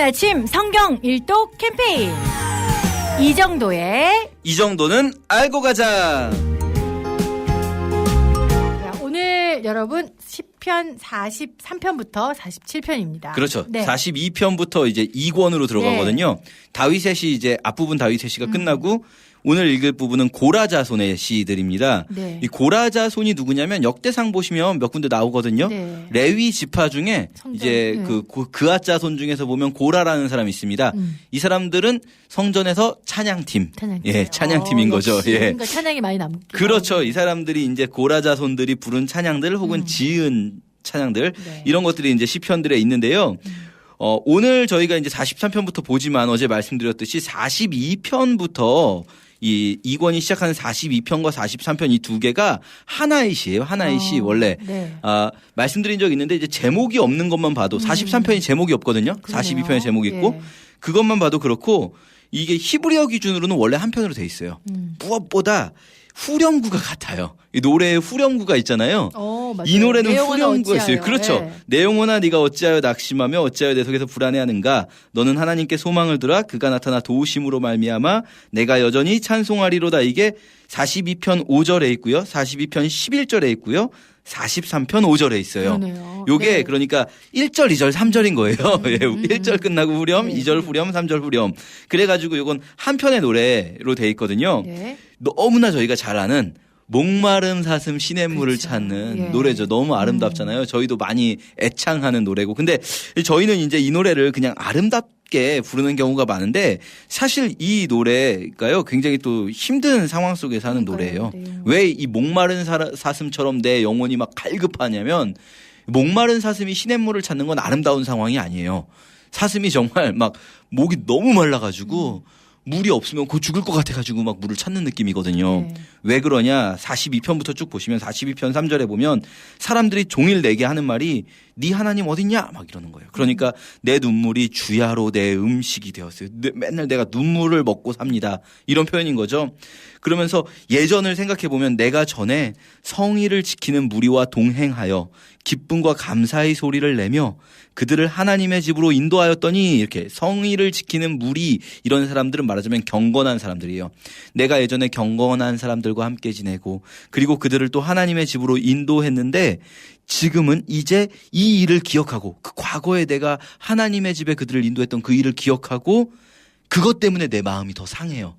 아침 성경 일독 캠페인 이 정도는 알고 가자. 오늘 여러분 시편 43편부터 47편입니다. 그렇죠. 네. 42편부터 이제 2권으로 들어가거든요. 네. 다윗의 시 이제 앞부분 다윗의 시가 끝나고 오늘 읽을 부분은 고라자손의 시들입니다. 네. 이 고라자손이 누구냐면 역대상 보시면 몇 군데 나오거든요. 네. 레위 지파 중에 이제 그앗자손 중에서 보면 고라라는 사람이 있습니다. 이 사람들은 성전에서 찬양팀. 예, 찬양팀인 거죠. 예. 그러니까 찬양이 많이 남고. 그렇죠. 이 사람들이 이제 고라자손들이 부른 찬양들 혹은 지은 찬양들 이런 것들이 이제 시편들에 있는데요. 오늘 저희가 이제 43편부터 보지만 어제 말씀드렸듯이 42편부터 이 2권이 시작하는 42편과 43편 이 두 개가 하나의 시예요. 하나의 시 원래. 네. 말씀드린 적이 있는데 이제 제목이 없는 것만 봐도 43편이 제목이 없거든요. 그러네요. 42편에 제목이 있고 그것만 봐도 그렇고 이게 히브리어 기준으로는 원래 한 편으로 돼 있어요. 무엇보다 후렴구가 같아요. 이 노래에 후렴구가 있잖아요. 이 노래는 후렴구가 있어요. 그렇죠. 네. 내 영혼아 네가 어찌하여 낙심하며 어찌하여 내 속에서 불안해하는가. 너는 하나님께 소망을 두라. 그가 나타나 도우심으로 말미암아 내가 여전히 찬송하리로다. 이게 42편 5절에 있고요. 42편 11절에 있고요. 43편 5절에 있어요. 그러네요. 요게 그러니까 1절, 2절, 3절인 거예요. 1절 끝나고 후렴, 2절 후렴, 3절 후렴. 그래가지고 요건 한 편의 노래로 돼 있거든요. 네. 너무나 저희가 잘 아는 목마름 사슴 시냇물을 찾는 노래죠. 너무 아름답잖아요. 저희도 많이 애창하는 노래고. 근데 저희는 이제 이 노래를 그냥 아름답게 부르는 경우가 많은데 사실 이 노래가요 굉장히 또 힘든 상황 속에서 하는 노래예요. 왜 이 목마른 사슴처럼 내 영혼이 막 갈급하냐면 목마른 사슴이 시냇물을 찾는 건 아름다운 상황이 아니에요. 사슴이 정말 막 목이 너무 말라가지고 물이 없으면 곧 죽을 것 같아가지고 막 물을 찾는 느낌이거든요. 왜 그러냐 42편부터 쭉 보시면 42편 3절에 보면 사람들이 종일 내게 하는 말이 네 하나님 어딨냐 막 이러는 거예요. 그러니까 내 눈물이 주야로 내 음식이 되었어요. 맨날 내가 눈물을 먹고 삽니다. 이런 표현인 거죠. 그러면서 예전을 생각해 보면 내가 전에 성의를 지키는 무리와 동행하여 기쁨과 감사의 소리를 내며 그들을 하나님의 집으로 인도하였더니 이렇게 성의를 지키는 무리 이런 사람들은 말하자면 경건한 사람들이에요. 내가 예전에 경건한 사람들과 함께 지내고 그리고 그들을 또 하나님의 집으로 인도했는데 지금은 이제 이 일을 기억하고 그 과거에 내가 하나님의 집에 그들을 인도했던 그 일을 기억하고 그것 때문에 내 마음이 더 상해요.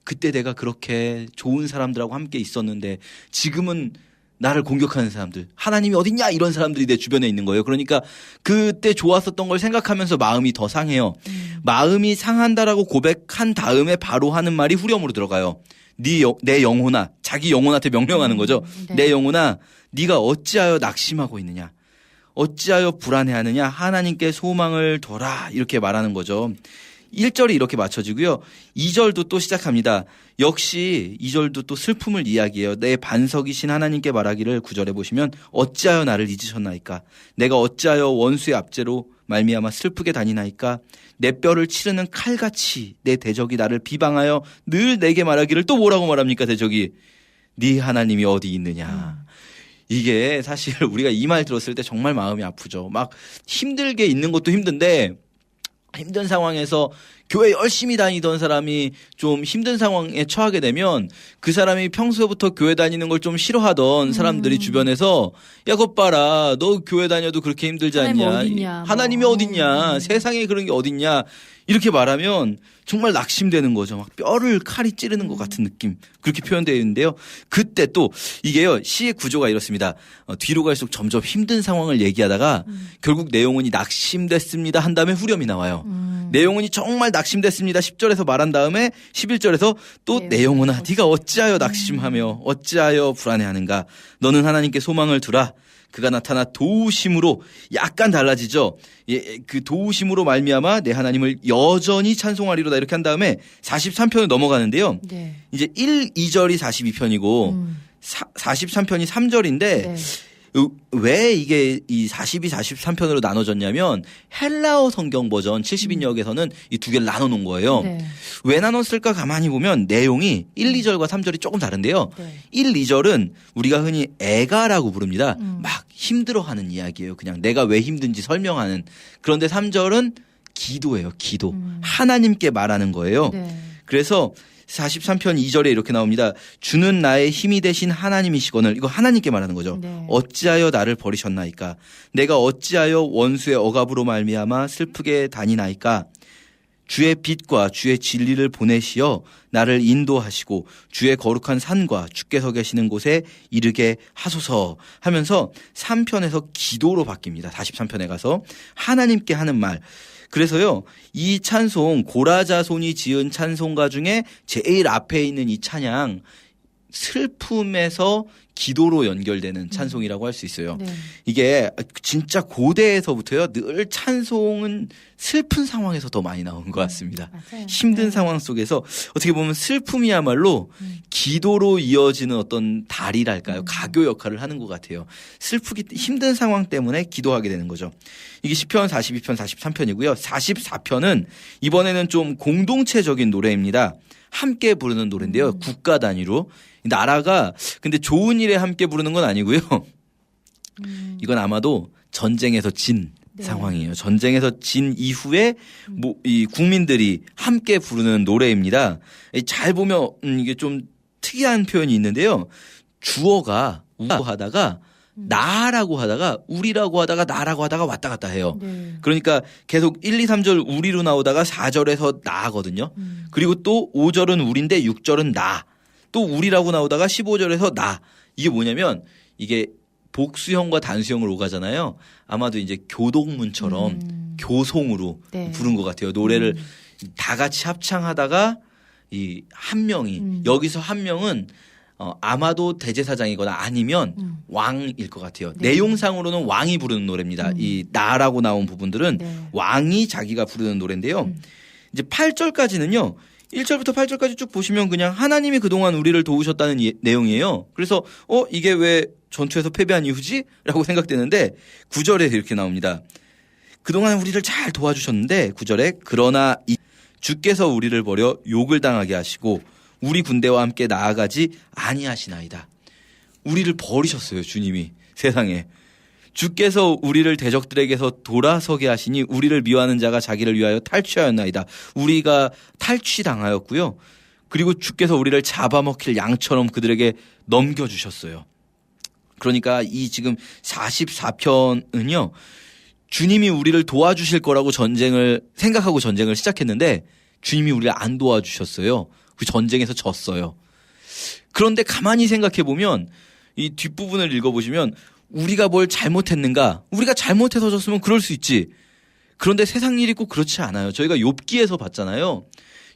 그때 내가 그렇게 좋은 사람들하고 함께 있었는데 지금은 나를 공격하는 사람들, 하나님이 어딨냐 이런 사람들이 내 주변에 있는 거예요. 그러니까 그때 좋았었던 걸 생각하면서 마음이 더 상해요. 마음이 상한다라고 고백한 다음에 바로 하는 말이 후렴으로 들어가요. 내 영혼아, 자기 영혼한테 명령하는 거죠. 내 영혼아, 네가 어찌하여 낙심하고 있느냐, 어찌하여 불안해하느냐, 하나님께 소망을 둬라 이렇게 말하는 거죠. 1절이 이렇게 맞춰지고요. 2절도 또 시작합니다. 역시 2절도 또 슬픔을 이야기해요. 내 반석이신 하나님께 말하기를 9절에 보시면 어찌하여 나를 잊으셨나이까. 내가 어찌하여 원수의 압제로 말미암아 슬프게 다니나이까. 내 뼈를 치르는 칼같이 내 대적이 나를 비방하여 늘 내게 말하기를 또 뭐라고 말합니까 대적이. 네 하나님이 어디 있느냐. 이게 사실 우리가 이 말 들었을 때 정말 마음이 아프죠. 막 힘들게 있는 것도 힘든데 힘든 상황에서 교회 열심히 다니던 사람이 좀 힘든 상황에 처하게 되면 그 사람이 평소부터 교회 다니는 걸 좀 싫어하던 사람들이 주변에서 야, 것 봐라. 너 교회 다녀도 그렇게 힘들지 않냐. 하나님이 어딨냐. 세상에 그런 게 어딨냐. 이렇게 말하면 정말 낙심되는 거죠. 막 뼈를 칼이 찌르는 것 같은 느낌. 그렇게 표현되어 있는데요. 그때 또 이게요. 시의 구조가 이렇습니다. 뒤로 갈수록 점점 힘든 상황을 얘기하다가 결국 내 영혼이 낙심됐습니다 한 다음에 후렴이 나와요. 내 영혼이 정말 낙심됐습니다 10절에서 말한 다음에 11절에서 또 내 영혼아 네가 어찌하여 낙심하며 어찌하여 불안해하는가. 너는 하나님께 소망을 두라. 그가 나타나 도우심으로 약간 달라지죠. 그 도우심으로 말미암아 내 하나님을 여전히 찬송하리로다 이렇게 한 다음에 43편을 넘어가는데요. 이제 1, 2절이 42편이고 43편이 3절인데 왜 이게 이 42, 43편으로 나눠졌냐면 헬라어 성경 버전 70인역에서는 이 두 개를 나눠 놓은 거예요. 왜 나눴을까 가만히 보면 내용이 1, 2절과 3절이 조금 다른데요. 1, 2절은 우리가 흔히 애가라고 부릅니다. 막 힘들어하는 이야기예요. 그냥 내가 왜 힘든지 설명하는. 그런데 3절은 기도예요. 기도. 하나님께 말하는 거예요. 네. 그래서 43편 2절에 이렇게 나옵니다. 주는 나의 힘이 되신 하나님이시거늘. 이거 하나님께 말하는 거죠. 네. 어찌하여 나를 버리셨나이까. 내가 어찌하여 원수의 억압으로 말미암아 슬프게 다니나이까. 주의 빛과 주의 진리를 보내시어 나를 인도하시고 주의 거룩한 산과 주께서 계시는 곳에 이르게 하소서 하면서 3편에서 기도로 바뀝니다. 43편에 가서 하나님께 하는 말. 그래서요, 이 찬송, 고라자손이 지은 찬송가 중에 제일 앞에 있는 이 찬양, 슬픔에서 기도로 연결되는 찬송이라고 할 수 있어요. 네. 이게 진짜 고대에서부터요, 늘 찬송은 슬픈 상황에서 더 많이 나온 것 같습니다. 맞아요. 힘든 네. 상황 속에서 어떻게 보면 슬픔이야말로 기도로 이어지는 어떤 다리랄까요? 가교 역할을 하는 것 같아요. 슬프기, 힘든 상황 때문에 기도하게 되는 거죠. 이게 시편 42편, 43편이고요. 44편은 이번에는 좀 공동체적인 노래입니다. 함께 부르는 노래인데요. 국가 단위로. 나라가 근데 좋은 일에 함께 부르는 건 아니고요. 이건 아마도 전쟁에서 진 네. 상황이에요. 전쟁에서 진 이후에 이 국민들이 함께 부르는 노래입니다. 잘 보면 이게 좀 특이한 표현이 있는데요. 주어가 하다가 나라고 하다가 우리라고 하다가 나라고 하다가 왔다 갔다 해요. 네. 그러니까 계속 1, 2, 3절 우리로 나오다가 4절에서 나거든요. 그리고 또 5절은 우리인데 6절은 나. 또 우리라고 나오다가 15절에서 나. 이게 뭐냐면 이게 복수형과 단수형을 오가잖아요. 아마도 이제 교동문처럼 교송으로 네. 부른 것 같아요. 노래를 다 같이 합창하다가 이 한 명이 여기서 한 명은 아마도 대제사장이거나 아니면 왕일 것 같아요. 네. 내용상으로는 왕이 부르는 노래입니다. 이 나라고 나온 부분들은 네. 왕이 자기가 부르는 노래인데요. 이제 8절까지는요. 1절부터 8절까지 쭉 보시면 그냥 하나님이 그동안 우리를 도우셨다는 내용이에요. 그래서 이게 왜 전투에서 패배한 이유지? 라고 생각되는데 9절에 이렇게 나옵니다. 그동안 우리를 잘 도와주셨는데 9절에 그러나 주께서 우리를 버려 욕을 당하게 하시고 우리 군대와 함께 나아가지 아니하시나이다. 우리를 버리셨어요. 주님이 세상에. 주께서 우리를 대적들에게서 돌아서게 하시니 우리를 미워하는 자가 자기를 위하여 탈취하였나이다. 우리가 탈취당하였고요. 그리고 주께서 우리를 잡아먹힐 양처럼 그들에게 넘겨주셨어요. 그러니까 이 지금 44편은요. 주님이 우리를 도와주실 거라고 생각하고 전쟁을 시작했는데 주님이 우리를 안 도와주셨어요. 그 전쟁에서 졌어요. 그런데 가만히 생각해 보면 이 뒷부분을 읽어보시면 우리가 뭘 잘못했는가? 우리가 잘못해서 졌으면 그럴 수 있지. 그런데 세상 일이 꼭 그렇지 않아요. 저희가 욥기에서 봤잖아요.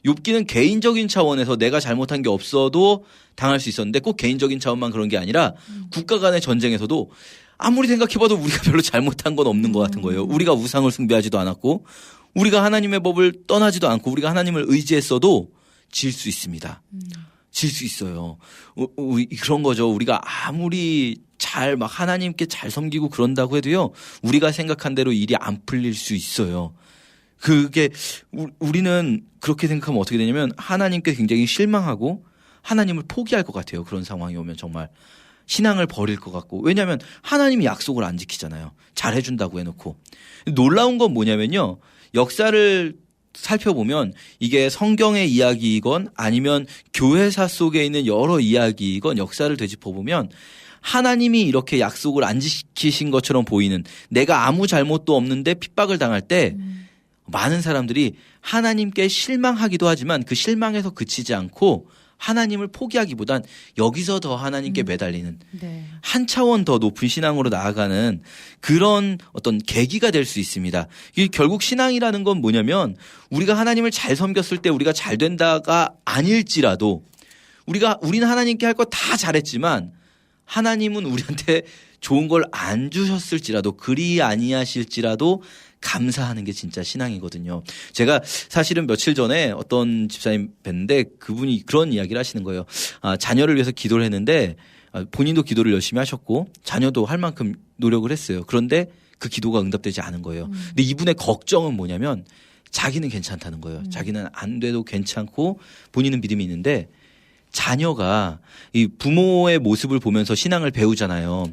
욥기는 개인적인 차원에서 내가 잘못한 게 없어도 당할 수 있었는데 꼭 개인적인 차원만 그런 게 아니라 국가 간의 전쟁에서도 아무리 생각해봐도 우리가 별로 잘못한 건 없는 것 같은 거예요. 우리가 우상을 숭배하지도 않았고 우리가 하나님의 법을 떠나지도 않고 우리가 하나님을 의지했어도 질 수 있습니다. 질 수 있어요. 그런 거죠. 우리가 아무리 막 하나님께 잘 섬기고 그런다고 해도요. 우리가 생각한 대로 일이 안 풀릴 수 있어요. 그게 우리는 그렇게 생각하면 어떻게 되냐면 하나님께 굉장히 실망하고 하나님을 포기할 것 같아요. 그런 상황이 오면 정말 신앙을 버릴 것 같고. 왜냐하면 하나님이 약속을 안 지키잖아요. 잘해준다고 해놓고. 놀라운 건 뭐냐면요. 역사를 살펴보면 이게 성경의 이야기이건 아니면 교회사 속에 있는 여러 이야기이건 역사를 되짚어보면 하나님이 이렇게 약속을 안 지키신 것처럼 보이는 내가 아무 잘못도 없는데 핍박을 당할 때 많은 사람들이 하나님께 실망하기도 하지만 그 실망에서 그치지 않고 하나님을 포기하기보단 여기서 더 하나님께 매달리는 네. 한 차원 더 높은 신앙으로 나아가는 그런 어떤 계기가 될 수 있습니다. 이 결국 신앙이라는 건 뭐냐면 우리가 하나님을 잘 섬겼을 때 우리가 잘 된다가 아닐지라도 우리는 하나님께 할 거 다 잘했지만 하나님은 우리한테 좋은 걸 안 주셨을지라도 그리 아니하실지라도 감사하는 게 진짜 신앙이거든요. 제가 사실은 며칠 전에 어떤 집사님 뵀는데 그분이 그런 이야기를 하시는 거예요. 자녀를 위해서 기도를 했는데 본인도 기도를 열심히 하셨고 자녀도 할 만큼 노력을 했어요. 그런데 그 기도가 응답되지 않은 거예요. 근데 이분의 걱정은 뭐냐면 자기는 괜찮다는 거예요. 자기는 안 돼도 괜찮고 본인은 믿음이 있는데 자녀가 이 부모의 모습을 보면서 신앙을 배우잖아요.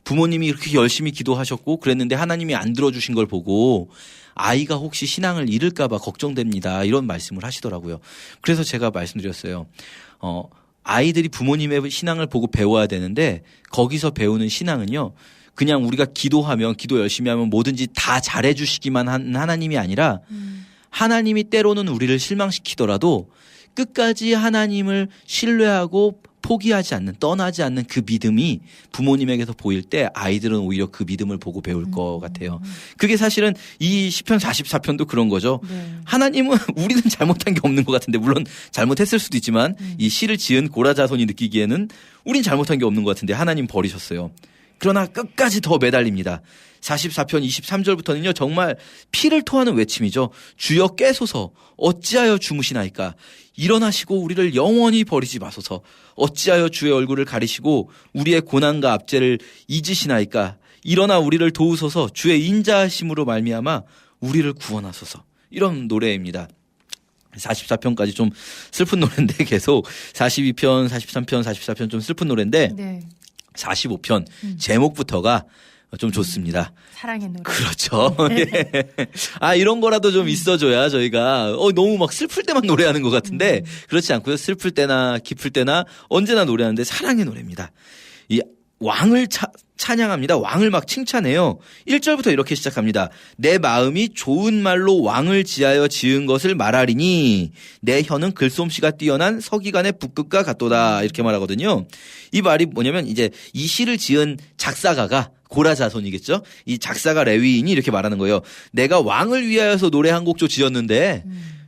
부모님이 이렇게 열심히 기도하셨고 그랬는데 하나님이 안 들어주신 걸 보고 아이가 혹시 신앙을 잃을까 봐 걱정됩니다. 이런 말씀을 하시더라고요. 그래서 제가 말씀드렸어요. 아이들이 부모님의 신앙을 보고 배워야 되는데 거기서 배우는 신앙은요. 그냥 우리가 기도하면 기도 열심히 하면 뭐든지 다 잘해 주시기만 한 하나님이 아니라 하나님이 때로는 우리를 실망시키더라도 끝까지 하나님을 신뢰하고 포기하지 않는 떠나지 않는 그 믿음이 부모님에게서 보일 때 아이들은 오히려 그 믿음을 보고 배울 것 같아요. 그게 사실은 이 시편 44편도 그런 거죠. 네. 하나님은 우리는 잘못한 게 없는 것 같은데 물론 잘못했을 수도 있지만 이 시를 지은 고라 자손이 느끼기에는 우린 잘못한 게 없는 것 같은데 하나님 버리셨어요. 그러나 끝까지 더 매달립니다. 44편 23절부터는요. 정말 피를 토하는 외침이죠. 주여 깨소서 어찌하여 주무시나이까. 일어나시고 우리를 영원히 버리지 마소서. 어찌하여 주의 얼굴을 가리시고 우리의 고난과 압제를 잊으시나이까. 일어나 우리를 도우소서. 주의 인자하심으로 말미암아 우리를 구원하소서. 이런 노래입니다. 44편까지 좀 슬픈 노래인데 계속 42편, 43편, 44편 좀 슬픈 노래인데 네. 45편 제목부터가 좀 좋습니다. 사랑의 노래. 그렇죠. 예. 아, 이런 거라도 좀 있어줘야 저희가 너무 막 슬플 때만 노래하는 것 같은데 그렇지 않고요. 슬플 때나 기쁠 때나 언제나 노래하는데 사랑의 노래입니다. 이 왕을 찬양합니다. 왕을 막 칭찬해요. 1절부터 이렇게 시작합니다. 내 마음이 좋은 말로 왕을 지하여 지은 것을 말하리니 내 혀는 글솜씨가 뛰어난 서기관의 붓끝과 같도다. 이렇게 말하거든요. 이 말이 뭐냐면 이제 이 시를 지은 작사가가 고라 자손이겠죠. 이 작사가 레위인이 이렇게 말하는 거예요. 내가 왕을 위하여서 노래 한 곡조 지었는데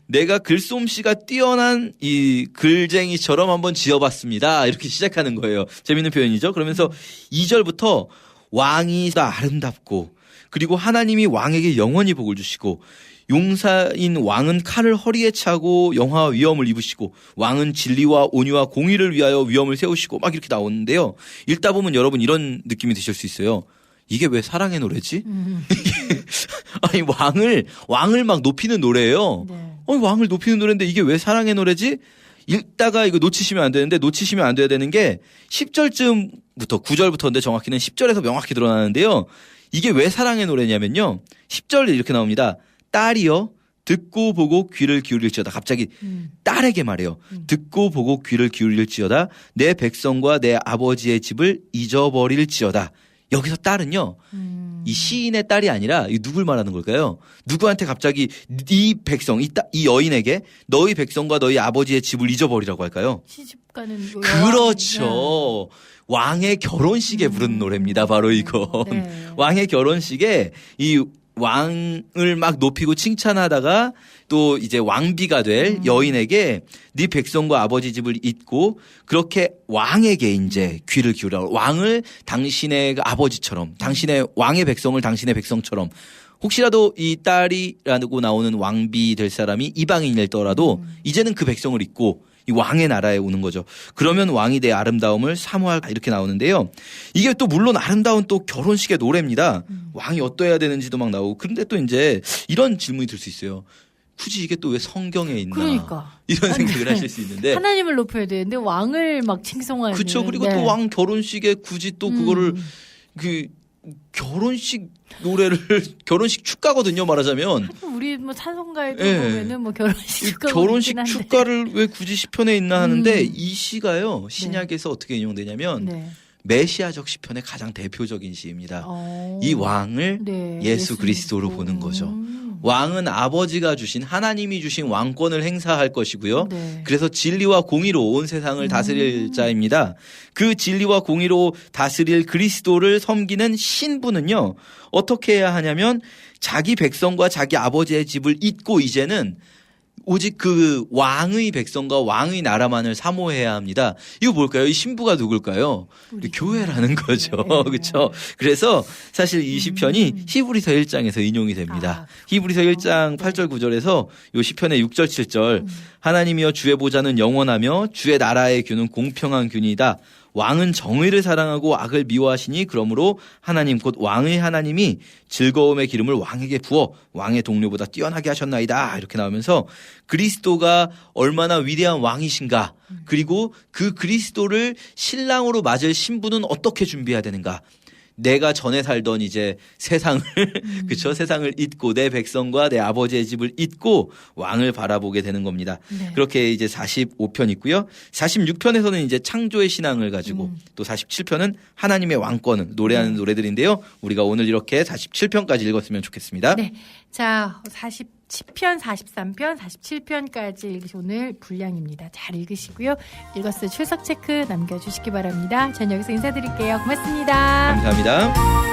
내가 글솜씨가 뛰어난 이 글쟁이처럼 한번 지어봤습니다. 이렇게 시작하는 거예요. 재밌는 표현이죠. 그러면서 2절부터 왕이 아름답고 그리고 하나님이 왕에게 영원히 복을 주시고 용사인 왕은 칼을 허리에 차고 영화와 위엄을 입으시고 왕은 진리와 온유와 공의를 위하여 위엄을 세우시고 막 이렇게 나오는데요. 읽다 보면 여러분 이런 느낌이 드실 수 있어요. 이게 왜 사랑의 노래지? 아니 왕을 막 높이는 노래예요. 네. 왕을 높이는 노래인데 이게 왜 사랑의 노래지? 읽다가 이거 놓치시면 안 되는데 놓치시면 안 돼야 되는 게 10절쯤부터 9절부터인데 정확히는 10절에서 명확히 드러나는데요. 이게 왜 사랑의 노래냐면요. 10절에 이렇게 나옵니다. 딸이여 듣고 보고 귀를 기울일지어다. 갑자기 딸에게 말해요. 듣고 보고 귀를 기울일지어다. 내 백성과 내 아버지의 집을 잊어버릴지어다. 여기서 딸은요. 이 시인의 딸이 아니라 누굴 말하는 걸까요? 누구한테 갑자기 네 백성, 이 여인에게 너희 백성과 너희 아버지의 집을 잊어버리라고 할까요? 시집가는 그렇죠. 왕의 결혼식에 부른 노래입니다. 바로 이거. 네. 왕의 결혼식에 이 왕을 막 높이고 칭찬하다가 또 이제 왕비가 될 여인에게 네 백성과 아버지 집을 잊고 그렇게 왕에게 이제 귀를 기울여 왕을 당신의 아버지처럼 당신의 왕의 백성을 당신의 백성처럼 혹시라도 이 딸이라고 나오는 왕비 될 사람이 이방인일더라도 이제는 그 백성을 잊고 이 왕의 나라에 오는 거죠. 그러면 왕이 내 아름다움을 사모할 이렇게 나오는데요. 이게 또 물론 아름다운 또 결혼식의 노래입니다. 왕이 어떠해야 되는지도 막 나오고 그런데 또 이제 이런 질문이 들 수 있어요. 굳이 이게 또 왜 성경에 있나? 그러니까. 이런 생각을 하실 수 있는데. 하나님을 높여야 되는데 왕을 막 칭송하는. 그렇죠. 그리고 네. 또 왕 결혼식에 굳이 또 그거를 그 결혼식 노래를 결혼식 축가거든요. 말하자면. 우리 뭐 찬송가에도 네. 보면은 뭐 결혼식 축가 결혼식 축가를 왜 굳이 시편에 있나 하는데 이 시가요. 신약에서 네. 어떻게 인용되냐면 네. 메시아적 시편의 가장 대표적인 시입니다. 이 왕을 네. 예수 그리스도로 보는 거죠. 왕은 아버지가 주신 하나님이 주신 왕권을 행사할 것이고요. 네. 그래서 진리와 공의로 온 세상을 다스릴 자입니다. 그 진리와 공의로 다스릴 그리스도를 섬기는 신부는요. 어떻게 해야 하냐면 자기 백성과 자기 아버지의 집을 잊고 이제는 오직 그 왕의 백성과 왕의 나라만을 사모해야 합니다. 이거 뭘까요? 이 신부가 누굴까요? 교회라는 거죠. 네. 그렇죠? 그래서 사실 이 시편이 히브리서 1장에서 인용이 됩니다. 히브리서 1장 8절 9절에서 요 시편의 6절 7절 하나님이여 주의 보좌는 영원하며 주의 나라의 균은 공평한 균이다. 왕은 정의를 사랑하고 악을 미워하시니 그러므로 하나님 곧 왕의 하나님이 즐거움의 기름을 왕에게 부어 왕의 동료보다 뛰어나게 하셨나이다. 이렇게 나오면서 그리스도가 얼마나 위대한 왕이신가, 그리고 그 그리스도를 신랑으로 맞을 신부는 어떻게 준비해야 되는가. 내가 전에 살던 이제 세상을 그쵸, 세상을 잊고 내 백성과 내 아버지의 집을 잊고 왕을 바라보게 되는 겁니다. 네. 그렇게 이제 45편 있고요. 46편에서는 이제 창조의 신앙을 가지고 또 47편은 하나님의 왕권을 노래하는 노래들인데요. 우리가 오늘 이렇게 47편까지 읽었으면 좋겠습니다. 네. 자, 10편, 43편, 47편까지 읽으신 오늘 분량입니다. 잘 읽으시고요. 읽었을 출석 체크 남겨주시기 바랍니다. 전 여기서 인사드릴게요. 고맙습니다. 감사합니다.